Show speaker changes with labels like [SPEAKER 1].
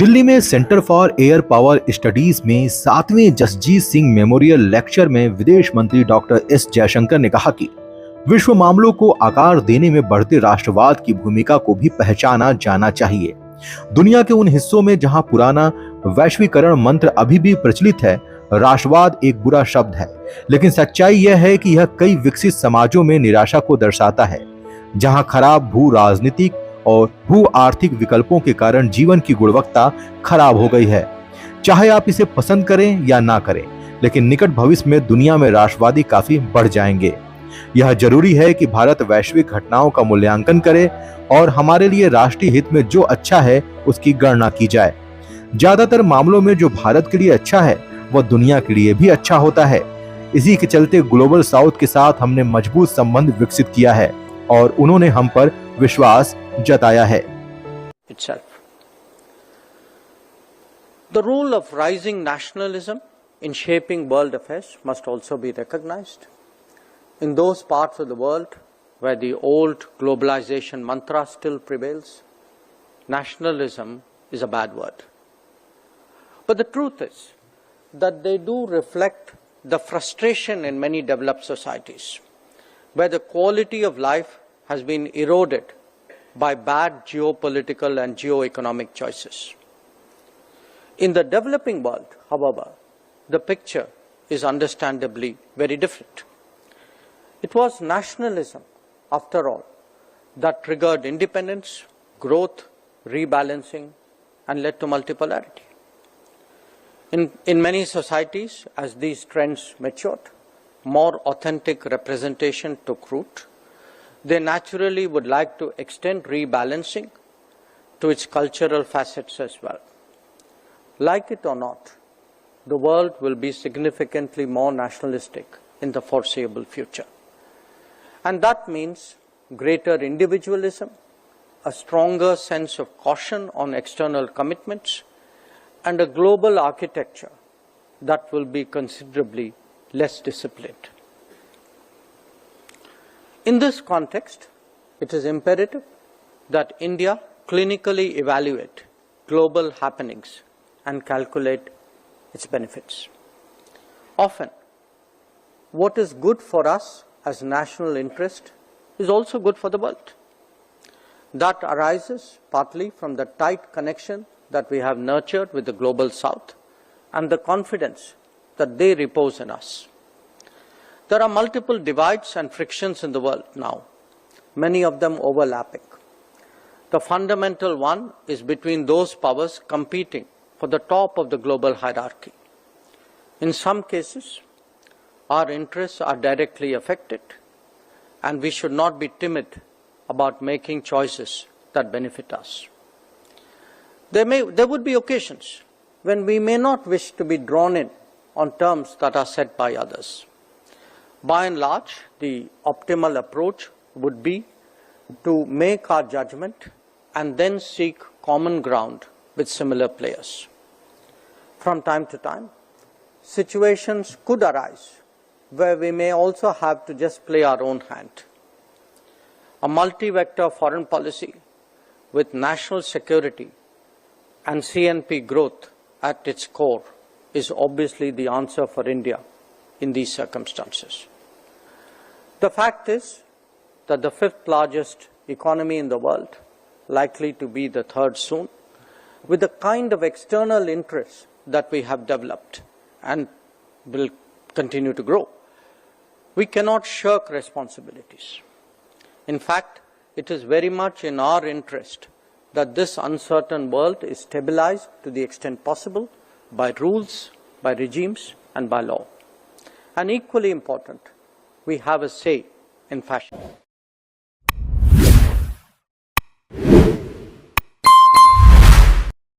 [SPEAKER 1] दिल्ली में centre for air power studies में 7वें Jasjeet Singh memorial lecture में विदेश मंत्री डॉक्टर एस जयशंकर ने कहा कि विश्व मामलों को आकार देने में बढ़ते राष्ट्रवाद की भूमिका को भी पहचाना जाना चाहिए। दुनिया के उन हिस्सों में जहां पुराना वैश्वीकरण मंत्र अभी भी प्रचलित है, राष्ट्रवाद एक बुरा शब्द है, लेकिन सच्चाई यह है कि यह कई विकसित समाजों में निराशा को दर्शाता है, जहां खराब भू राजनीतिक और भू आर्थिक विकल्पों के कारण जीवन की गुणवत्ता खराब हो गई है। चाहे आप इसे पसंद करें या ना करें, लेकिन निकट भविष्य में दुनिया में राष्ट्रवादी काफी बढ़ जाएंगे। यह जरूरी है कि भारत वैश्विक घटनाओं का मूल्यांकन करे और हमारे लिए राष्ट्रीय हित में जो अच्छा है उसकी गणना की जाए। ज्यादातर मामलों में जो भारत के लिए अच्छा है वह दुनिया के लिए भी अच्छा होता है। इसी के चलते ग्लोबल साउथ के साथ हमने मजबूत संबंध विकसित किया है और उन्होंने हम पर विश्वास जताया है।
[SPEAKER 2] Itself. The role of rising nationalism in shaping world affairs must also be recognized. In those parts of the world where the old globalization mantra still prevails, nationalism is a bad word. But the truth is that they do reflect the frustration in many developed societies, where the quality of life has been eroded by bad geopolitical and geo-economic choices. In the developing world, however, the picture is understandably very different. It was nationalism, after all, that triggered independence, growth, rebalancing, and led to multipolarity. In many societies, as these trends matured, more authentic representation took root. They naturally would like to extend rebalancing to its cultural facets as well. Like it or not, the world will be significantly more nationalistic in the foreseeable future. And that means greater individualism, a stronger sense of caution on external commitments, and a global architecture that will be considerably less disciplined. In this context, it is imperative that India clinically evaluate global happenings and calculate its benefits. Often, what is good for us as national interest is also good for the world. That arises partly from the tight connection that we have nurtured with the global south and the confidence that they repose in us. There are multiple divides and frictions in the world now, many of them overlapping. The fundamental one is between those powers competing for the top of the global hierarchy. In some cases, our interests are directly affected, and we should not be timid about making choices that benefit us. There would be occasions when we may not wish to be drawn in on terms that are set by others. By and large, the optimal approach would be to make our judgment and then seek common ground with similar players. From time to time, situations could arise where we may also have to just play our own hand. A multi-vector foreign policy with national security and CNP growth at its core is obviously the answer for India in these circumstances. The fact is that the fifth largest economy in the world, likely to be the third soon, with the kind of external interests that we have developed and will continue to grow, we cannot shirk responsibilities. In fact, it is very much in our interest that this uncertain world is stabilized to the extent possible by rules, by regimes, and by law. And equally important, we have a say in fashion.